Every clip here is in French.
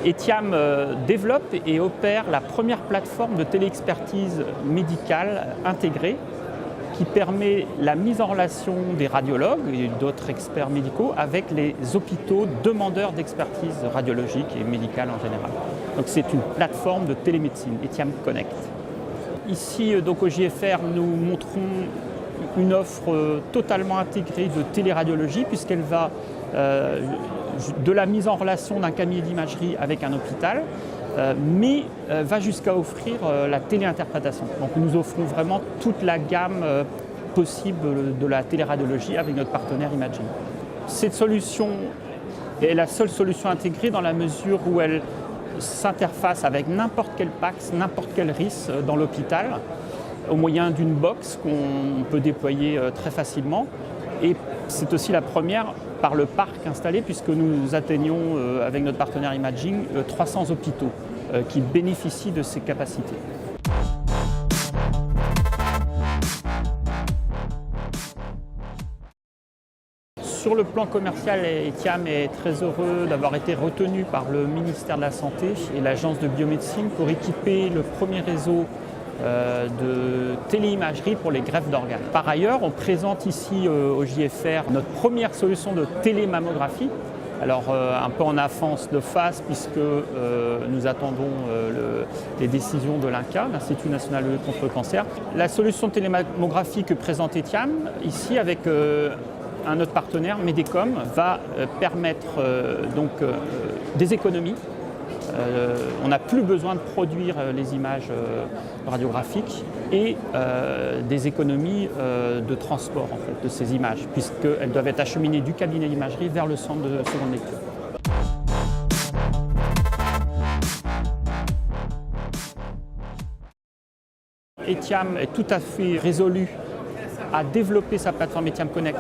Etiam développe et opère la première plateforme de téléexpertise médicale intégrée qui permet la mise en relation des radiologues et d'autres experts médicaux avec les hôpitaux demandeurs d'expertise radiologique et médicale en général. Donc c'est une plateforme de télémédecine, Etiam Connect. Ici donc au JFR, nous montrons une offre totalement intégrée de téléradiologie puisqu'elle va de la mise en relation d'un cabinet d'imagerie avec un hôpital, mais va jusqu'à offrir la téléinterprétation. Donc nous offrons vraiment toute la gamme possible de la téléradiologie avec notre partenaire Imaging. Cette solution est la seule solution intégrée dans la mesure où elle s'interface avec n'importe quel PACS, n'importe quel RIS dans l'hôpital, au moyen d'une box qu'on peut déployer très facilement. Et c'est aussi la première par le parc installé, puisque nous atteignons, avec notre partenaire Imaging, 300 hôpitaux qui bénéficient de ces capacités. Sur le plan commercial, Etiam est très heureux d'avoir été retenu par le ministère de la Santé et l'Agence de biomédecine pour équiper le premier réseau de téléimagerie pour les greffes d'organes. Par ailleurs, on présente ici au JFR notre première solution de télémammographie. Alors un peu en avance de phase puisque nous attendons les décisions de l'INCa, l'Institut national de lutte contre le cancer. La solution de télémammographie que présente Etiam ici avec un autre partenaire, Medecom, va permettre des économies. On n'a plus besoin de produire les images radiographiques et des économies de transport en fait, de ces images, puisqu'elles doivent être acheminées du cabinet d'imagerie vers le centre de seconde lecture. Etiam est tout à fait résolu à développer sa plateforme Etiam Connect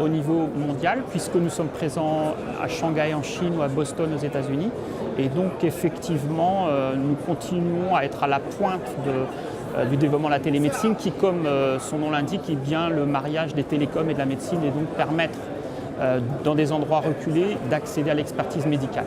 au niveau mondial, puisque nous sommes présents à Shanghai en Chine ou à Boston aux États-Unis. Et donc effectivement, nous continuons à être à la pointe du développement de la télémédecine qui, comme son nom l'indique, est bien le mariage des télécoms et de la médecine et donc permettre, dans des endroits reculés, d'accéder à l'expertise médicale.